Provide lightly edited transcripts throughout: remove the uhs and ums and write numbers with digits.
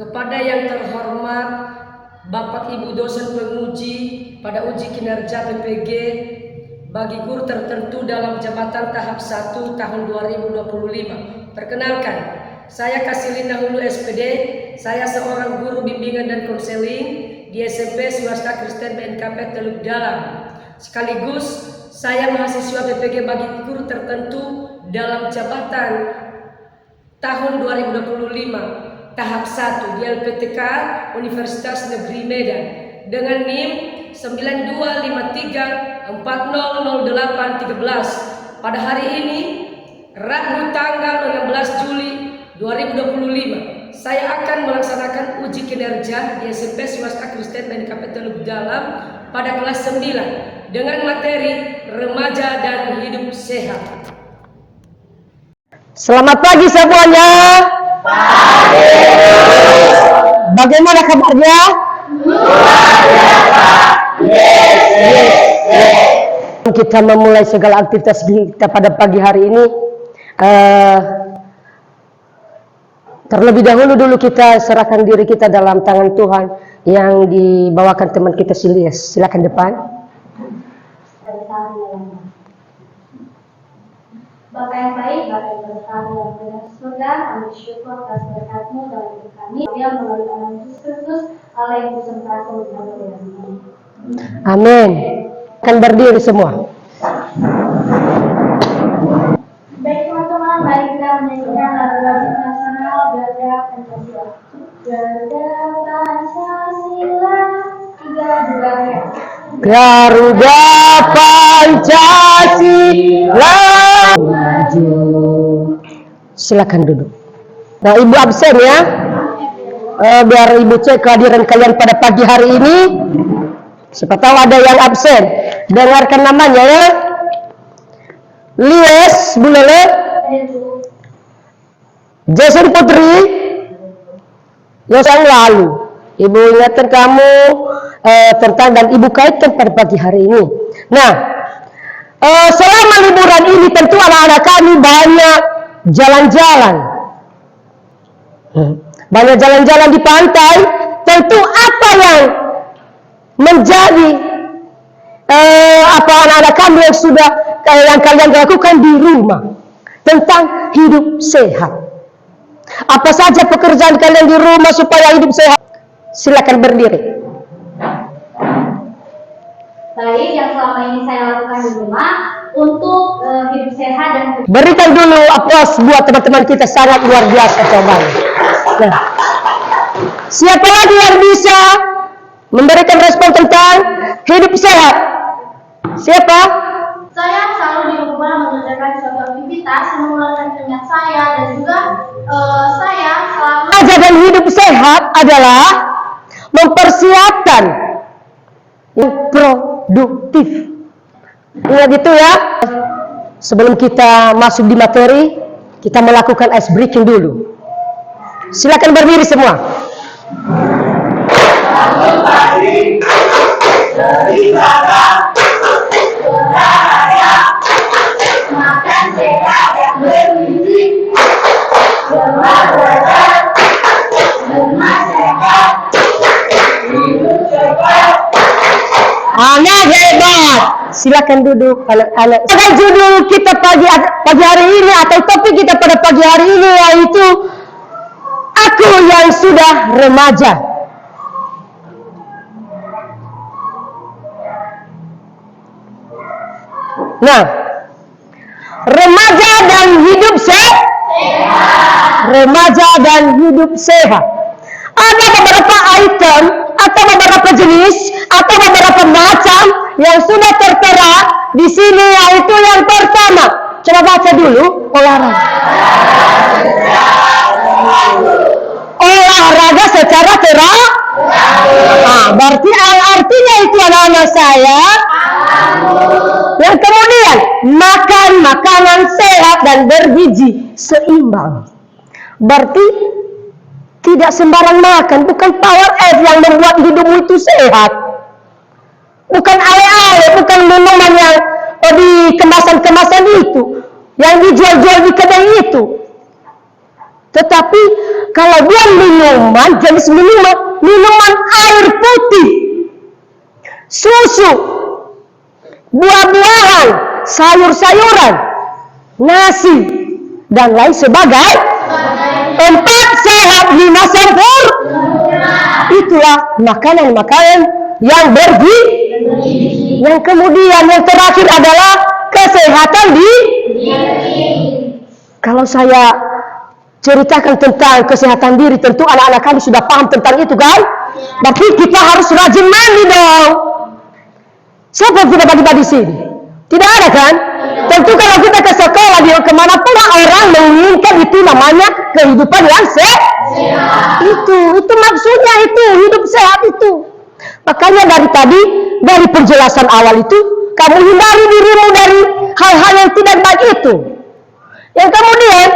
Kepada yang terhormat Bapak Ibu dosen penguji pada uji kinerja PPG bagi guru tertentu dalam jabatan tahap 1 tahun 2025. Perkenalkan, saya Kasilin Dahulu SPD, saya seorang guru bimbingan dan konseling di SMP Swasta Kristen BNKP Teluk Dalam. Sekaligus saya mahasiswa PPG bagi guru tertentu dalam jabatan tahun 2025 tahap 1 di LPTK Universitas Negeri Medan dengan NIM 9253400813 pada hari ini Rabu tanggal 16 Juli 2025. Saya akan melaksanakan uji kinerja di SMP Swasta Kristen BNKP Teluk Dalam pada kelas 9 dengan materi remaja dan hidup sehat. Selamat pagi semuanya. Pagi. Bagaimana kabarnya? Luar biasa. Yes. Kita memulai segala aktivitas kita pada pagi hari ini. Terlebih dahulu kita serahkan diri kita dalam tangan Tuhan yang dibawakan teman kita Silas. Silakan depan. Bapak yang baik, Bapak yang berkah dalam benar surga, kami bersyukur atas berkat-Mu dalam hidup kami. Dia melalui dalam Yesus Kristus, Allah yang bersempurna kepada kami. Amin. Akan berdiri semua. Baik teman-teman, mari kita menyanyikan lagu-lagu nasional Garuda Pancasila. Garuda Pancasila, 3, 2, 1. Garuda Pancasila maju. Silakan duduk. Nah, Ibu absen ya. Biar Ibu cek kehadiran kalian pada pagi hari ini. Siapa tahu ada yang absen. Dengarkan namanya ya. Lies Bu Lele, Jason Putri, yang lalu. Ibu ingatkan kamu tentang dan Ibu kaitkan pada pagi hari ini. Nah, selama liburan ini tentu anak-anak kami banyak jalan-jalan. Banyak jalan-jalan di pantai. Tentu apa yang menjadi apa anak-anak kami yang sudah yang kalian lakukan di rumah tentang hidup sehat. Apa saja pekerjaan kalian di rumah supaya hidup sehat? Silakan berdiri. Baik, yang selama ini saya lakukan di rumah untuk hidup sehat dan Berikan dulu aplaus buat teman-teman kita, sangat luar biasa coba. Nah, siapa lagi yang bisa memberikan respon tentang hidup sehat? Siapa? saya selalu di rumah mengerjakan suatu aktivitas yang mengeluarkan keringat saya dan juga saya selalu Aja dan hidup sehat adalah mempersiapkan yang produktif. Ingat itu ya. Sebelum kita masuk di materi, kita melakukan ice breaking dulu. Silakan berdiri semua. Bangun pagi dari sana, olahraga, makan sehat yang bergizi, berolahraga, rumah sehat, hidup sehat. Anak hebat. Silakan duduk anak-anak. Judul kita pagi hari ini atau topik kita pada pagi hari ini yaitu Aku yang sudah remaja. Nah, remaja dan hidup sehat. Remaja dan hidup sehat. Ada beberapa item atau beberapa jenis atau beberapa macam yang sudah tertera di sini, yaitu yang pertama. Coba baca dulu, olahraga. Olahraga secara teratur. Nah, berarti artinya itu anak-anak saya. Yang kemudian makan makanan sehat dan bergizi seimbang. Berarti tidak sembarang makan, bukan power F yang membuat hidupmu itu sehat. Bukan ale-ale, bukan minuman yang di kemasan-kemasan itu, yang dijual-jual di kedai itu. Tetapi kalau dia minuman, jenis minuman air putih, susu, buah-buahan, sayur-sayuran, nasi, dan lain sebagainya. 4 sehat, 5 sempurna. Itulah makanan-makanan yang bergizi. Yang kemudian yang terakhir adalah kesehatan di. Kalau saya ceritakan tentang kesehatan diri, tentu anak-anak kami sudah paham tentang itu kan? Tapi kita harus rajin mandi dong. Siapa yang tidak mandi di sini? Tidak ada kan? Tentu kalau kita ke sekolah, di kemanapun orang menginginkan itu namanya kehidupan yang sehat. Itu maksudnya itu, hidup sehat itu. Makanya dari tadi, dari penjelasan awal itu, kamu hindari dirimu dari hal-hal yang tidak baik itu. Yang kemudian,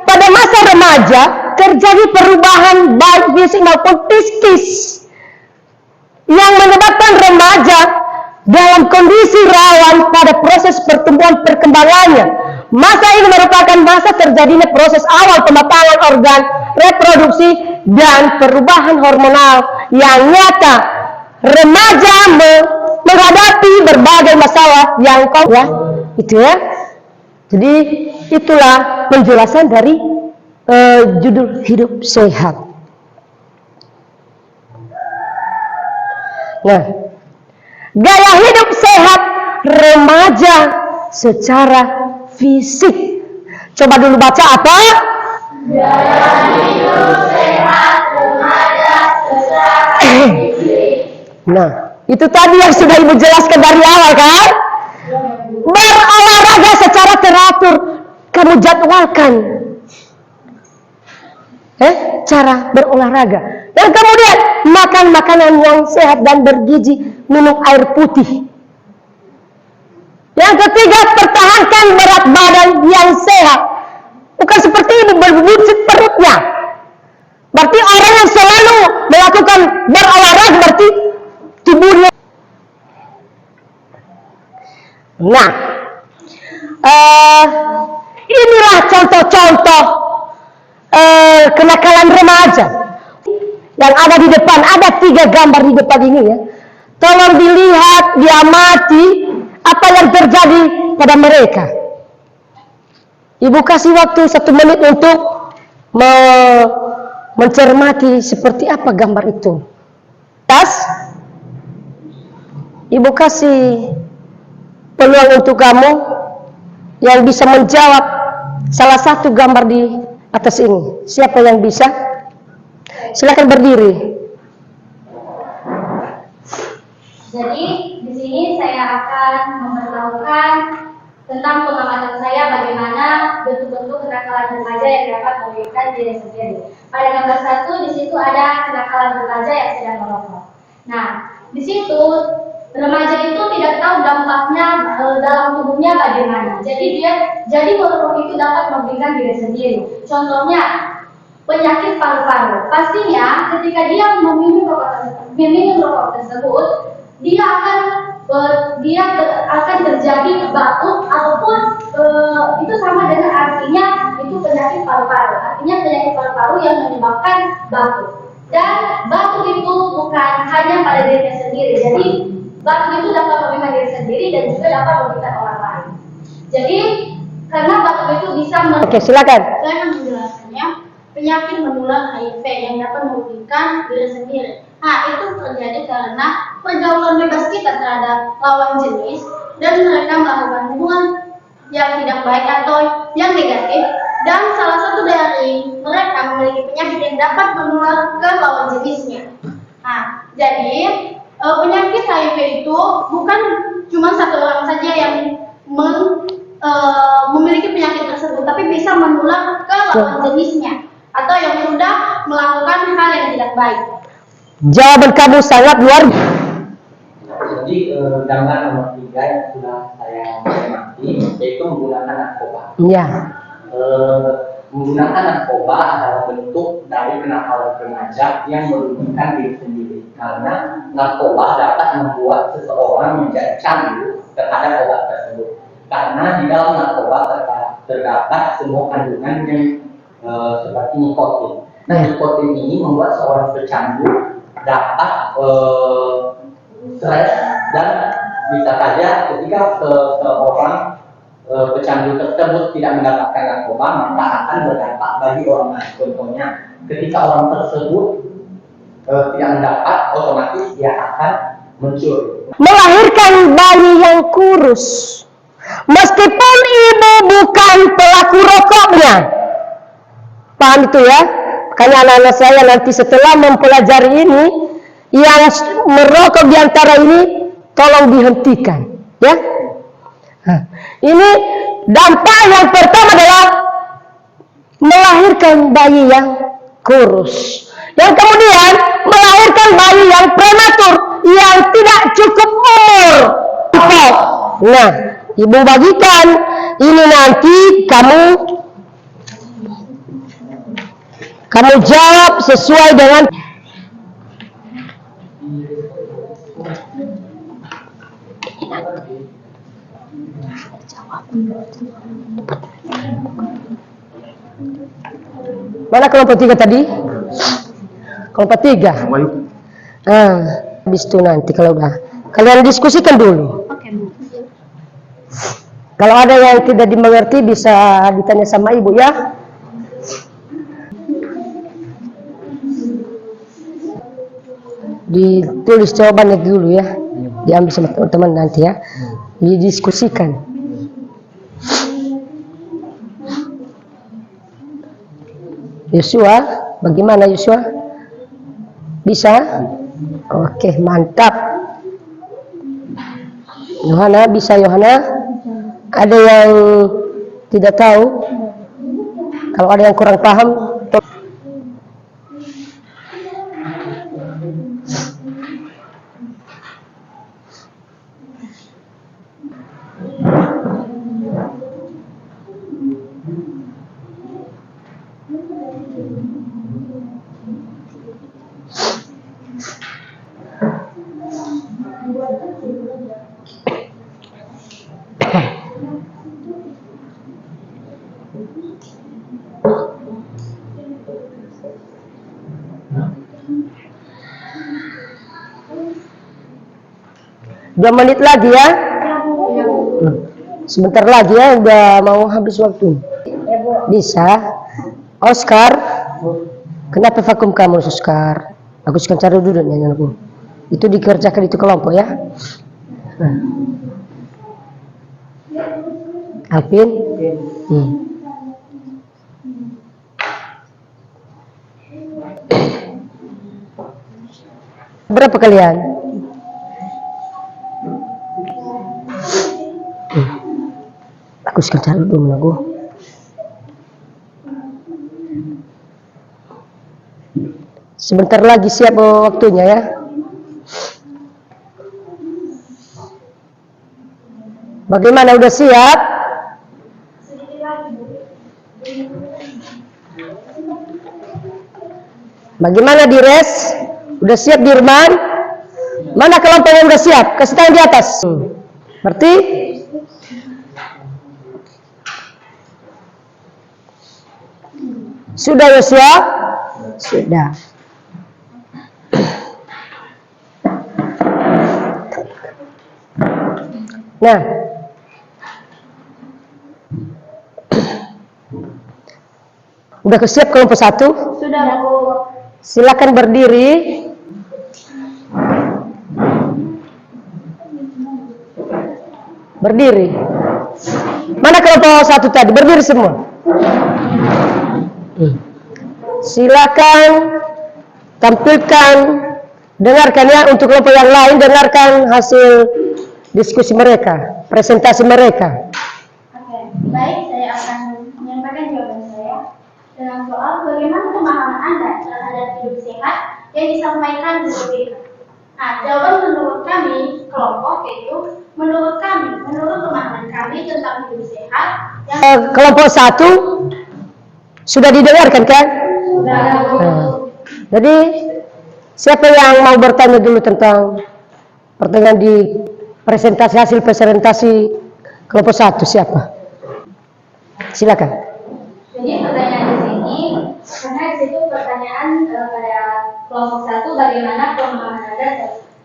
pada masa remaja, terjadi perubahan baik fisik maupun psikis yang menyebabkan remaja dalam kondisi rawan pada proses pertumbuhan perkembangannya. Masa ini merupakan masa terjadinya proses awal pematangan organ reproduksi dan perubahan hormonal yang nyata. Remaja menghadapi berbagai masalah yang itu ya. Jadi itulah penjelasan dari judul hidup sehat. Nah, gaya hidup sehat remaja secara fisik. Coba dulu baca apa? Gaya hidup sehat remaja secara fisik. Nah, itu tadi yang sudah Ibu jelaskan dari awal kan? Berolahraga secara teratur. Kamu jadwalkan cara berolahraga. Dan kemudian makan makanan yang sehat dan bergizi, minum air putih. Yang ketiga, pertahankan berat badan yang sehat. Bukan seperti ini berbusuk perutnya. Berarti orang yang selalu melakukan berolahraga berarti tubuhnya. Nah, inilah contoh-contoh kenakalan remaja yang ada di depan. Ada 3 gambar di depan ini ya. Tolong dilihat, diamati apa yang terjadi pada mereka. Ibu kasih waktu 1 menit untuk mencermati seperti apa gambar itu. Ibu kasih peluang untuk kamu yang bisa menjawab salah satu gambar di atas ini. Siapa yang bisa? Silakan berdiri. Jadi di sini saya akan memberitahukan tentang pengamatan saya bagaimana bentuk-bentuk kenakalan remaja yang dapat merugikan diri sendiri. Pada gambar 1 di situ ada kenakalan remaja yang sedang merokok. Nah, di situ remaja itu tidak tahu dampaknya dalam tubuhnya bagaimana. Jadi merokok itu dapat merugikan diri sendiri. Contohnya penyakit paru-paru. Pastinya ketika dia meminum rokok tersebut, dia akan terjadi batuk ataupun itu sama dengan artinya itu penyakit paru-paru. Artinya penyakit paru-paru yang menyebabkan batuk. Dan batuk itu bukan hanya pada dirinya sendiri. Jadi batuk itu dapat merugikan diri sendiri dan juga dapat merugikan orang lain. Jadi karena batuk itu bisa Oke, silakan. Saya menjelaskannya penyakit menular HIV yang dapat merugikan diri sendiri. Nah, itu terjadi karena pergaulan bebas kita terhadap lawan jenis dan mereka melakukan hubungan yang tidak baik atau yang negatif, dan salah satu dari mereka memiliki penyakit yang dapat menular ke lawan jenisnya. Nah, jadi penyakit HIV itu bukan cuma satu orang saja yang memiliki penyakit tersebut, tapi bisa menular ke lawan jenisnya atau yang sudah melakukan hal yang tidak baik. Jawaban kamu sangat luar biasa. Jadi gambar nomor 3 yang sudah saya cermati yaitu menggunakan narkoba. Iya. Menggunakan narkoba adalah bentuk dari kenakalan remaja yang merugikan diri sendiri, karena narkoba dapat membuat seseorang menjadi candu terhadap obat tersebut. Karena di dalam narkoba terdapat semua kandungan yang seperti nikotin. Nah, nikotin ini membuat seorang pecandu dapat stres dan bisa saja ketika seorang pecandu tersebut tidak mendapatkan narkoba maka akan berdampak bagi orang lain. Contohnya, ketika orang tersebut tidak mendapat, otomatis dia akan mencuri. Melahirkan bayi yang kurus, meskipun ibu bukan pelaku rokoknya. Paham itu ya? Makanya anak-anak saya nanti setelah mempelajari ini, yang merokok di antara ini tolong dihentikan, ya. Nah, ini dampak yang pertama adalah melahirkan bayi yang kurus. Yang kemudian melahirkan bayi yang prematur, yang tidak cukup umur. Nah, ibu bagikan ini nanti kamu jawab sesuai dengan mana kelompok 3 tadi? Kelompok 3. Habis itu nanti kalau udah kalian diskusikan dulu. Kalau ada yang tidak dimengerti bisa ditanya sama ibu ya. Ditulis jawabannya dulu ya, diambil sama teman-teman nanti ya, didiskusikan. Yosua, bagaimana Yosua? Bisa? Oke, mantap. Yohana, bisa Yohana? Ada yang tidak tahu? Kalau ada yang kurang paham, dua menit lagi ya. Sebentar lagi ya, udah mau habis waktu. Bisa. Oscar, kenapa vakum kamu Oscar? Aku sekarang cari dulu nyanyian aku. Itu dikerjakan itu kelompok ya. Alvin. Berapa kalian? Aku sekarang cari dulu lagu. Sebentar lagi siap waktunya ya. Bagaimana, udah siap? Bagaimana Dires? Udah siap Dirman? Mana kelompok yang udah siap? Kasih tangan di atas. Berarti sudah Yosua? Sudah. Nah, udah kesiap kelompok 1? Sudah, Bu. Silakan berdiri. Berdiri. Mana kelompok 1 tadi? Berdiri semua. Silakan tampilkan, dengarkan ya, untuk kelompok yang lain dengarkan hasil diskusi mereka, presentasi mereka. Oke, baik, saya akan menyampaikan jawaban saya dengan soal bagaimana pemahaman Anda terhadap hidup sehat yang disampaikan di berikut. Nah, jawaban menurut kami kelompok yaitu menurut pemahaman kami tentang hidup sehat yang Kelompok 1 sudah didengarkan kan? Jadi siapa yang mau bertanya dulu tentang pertanyaan di presentasi, hasil presentasi kelompok 1, siapa? Silakan. Jadi pertanyaan di sini, karena di situ pertanyaan pada kelompok 1 bagaimana pemahaman Anda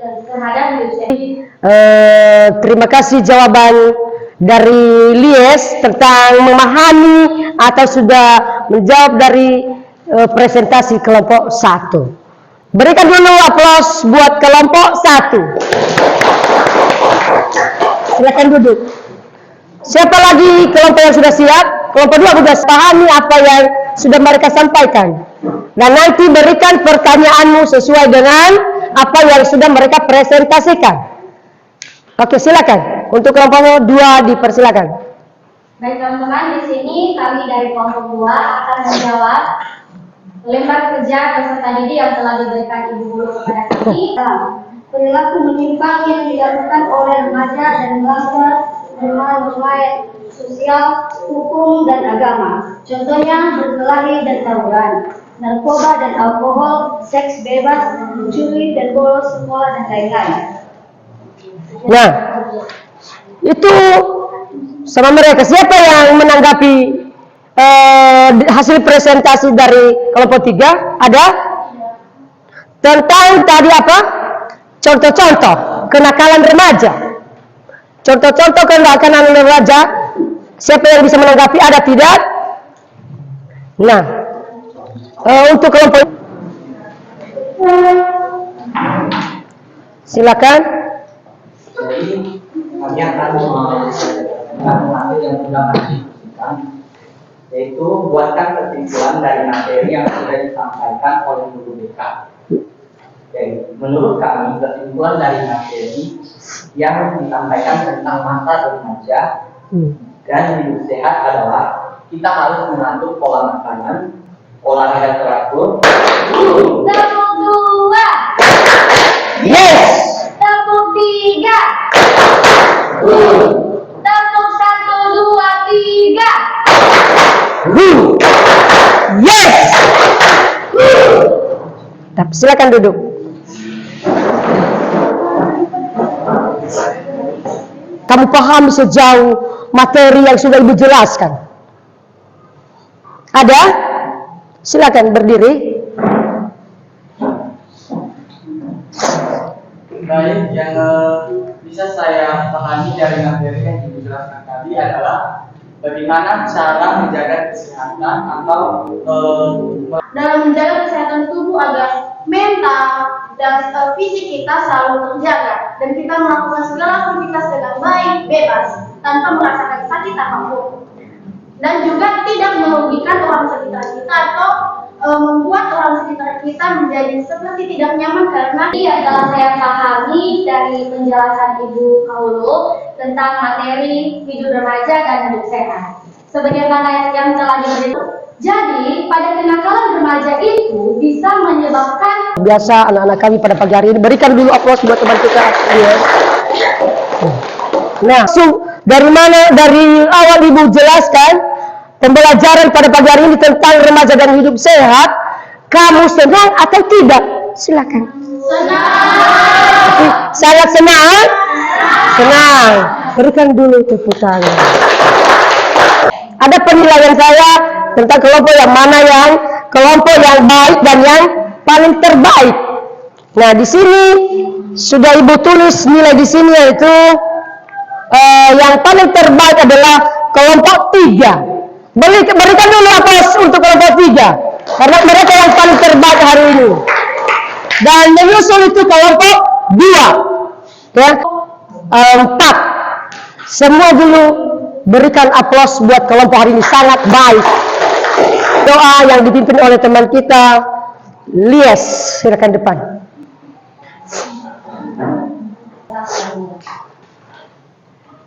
terhadap hidup sehat. Terima kasih jawaban dari Lies tentang memahami atau sudah menjawab dari presentasi kelompok 1. Berikan dulu aplaus buat kelompok 1. Silakan duduk. Siapa lagi kelompok yang sudah siap? Kelompok 2 sudah pahami apa yang sudah mereka sampaikan. Dan nanti berikan pertanyaanmu sesuai dengan apa yang sudah mereka presentasikan. Oke, silakan. Untuk kelompok 2 dipersilakan. Baik teman-teman, di sini kami dari kelompok 2 akan menjawab lembar kerja peserta didik yang telah diberikan Ibu Guru kepada kami. Perilaku menyimpang yang dilakukan oleh remaja dan melanggar norma-norma sosial, hukum, dan agama. Contohnya berkelahi dan tawuran, narkoba dan alkohol, seks bebas, mencuri dan bolos sekolah dan lain-lain. Nah, itu sama mereka. Siapa yang menanggapi hasil presentasi dari kelompok 3? Ada? Tentang tadi apa? Contoh-contoh kenakalan remaja. Contoh-contoh kenakalan remaja. Siapa yang bisa menanggapi? Ada tidak? Nah, untuk kelompok silakan. Jadi kami akan mengambil yang sudah kami diskusikan, yaitu buatkan kesimpulan dari materi yang sudah disampaikan oleh guru BK. Jadi menurut kami kesimpulan dari materi yang disampaikan tentang masa remaja dan hidup sehat adalah kita harus mengatur pola makanan, olahraga teratur. Tepuk 2. Yes. Tepuk 3. Tepuk 1, 2, 3. Yes. Tapi silakan duduk. Kamu paham sejauh materi yang sudah Ibu jelaskan? Ada? Silakan berdiri. Baik, yang bisa saya pahami dari materi yang dijelaskan tadi adalah bagaimana cara menjaga kesehatan atau Dalam menjaga kesehatan tubuh agar mental dan fisik kita selalu terjaga dan kita melakukan segala aktivitas dengan baik, bebas, tanpa merasakan sakit apapun. Dan juga tidak merugikan orang sekitar kita atau membuat orang sekitar kita menjadi seperti tidak nyaman karena ini adalah saya pahami dari penjelasan Ibu Kaulu tentang materi hidup remaja dan hidup sehat. Sebagaimana yang telah diberitahu, jadi pada kenakalan remaja itu bisa menyebabkan Biasa anak-anak kami pada pagi hari ini. Berikan dulu aplaus buat teman kita. Nah, dari mana? Dari awal Ibu jelaskan pembelajaran pada pagi hari ini tentang remaja dan hidup sehat. Kamu senang atau tidak? Silakan. senang. Sangat senang? Senang. Berikan dulu tepuk tangan. Ada penilaian saya tentang kelompok yang mana yang kelompok yang baik dan yang paling terbaik. Nah, di sini sudah Ibu tulis nilai di sini yaitu yang paling terbaik adalah kelompok 3. Berikan dulu aplaus untuk kelompok 3 karena mereka yang paling terbaik hari ini. Dan menyusul itu kelompok 2, ya, 4. Semua dulu berikan aplaus buat kelompok hari ini, sangat baik. Doa yang dipimpin oleh teman kita, Lies, silakan depan.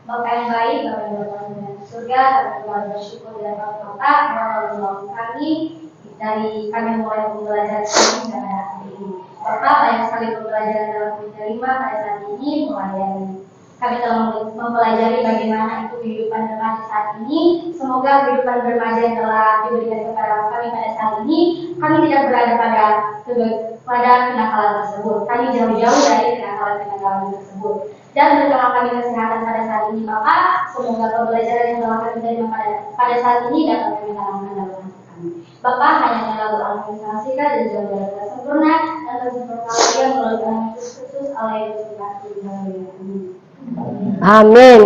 Bapak yang baik, Bapak yang berada di surga, Bapak yang bersyukur dan Bapak menolong kami dari kami mulai pembelajaran ini pada hari ini. Bapak banyak sekali pembelajaran dalam diterima pada saat ini, mulai dari kami telah mempelajari bagaimana itu kehidupan remaja saat ini. Semoga kehidupan remaja yang telah diberikan kepada kami pada saat ini, kami tidak berada pada kenakalan tersebut. Kami jauh-jauh dari kenakalan tersebut. Dan berikanlah kami kesehatan pada saat ini, Bapak. Semoga pembelajaran yang telah kami terima pada saat ini dapat kami tanamkan dalam hati kami. Bapa hanya melalui organisasikan dan juga belajar sempurna dan tersepercaya melalui Anak Kristus Allah yang berkati. Amin.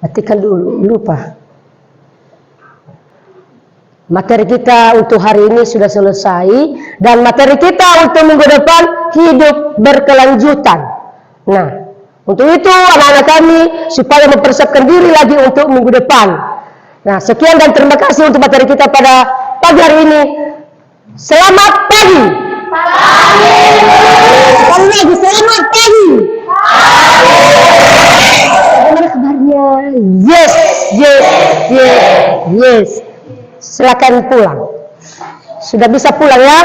Matikan dulu, lupa. Materi kita untuk hari ini sudah selesai, dan materi kita untuk minggu depan hidup berkelanjutan. Nah, untuk itu anak-anak kami supaya mempersiapkan diri lagi untuk minggu depan. Nah, sekian dan terima kasih untuk materi kita pada pagi hari ini. Selamat pagi. Sekali lagi, selamat pagi. Bagaimana kabarnya? Yes. Silakan pulang. Sudah bisa pulang ya?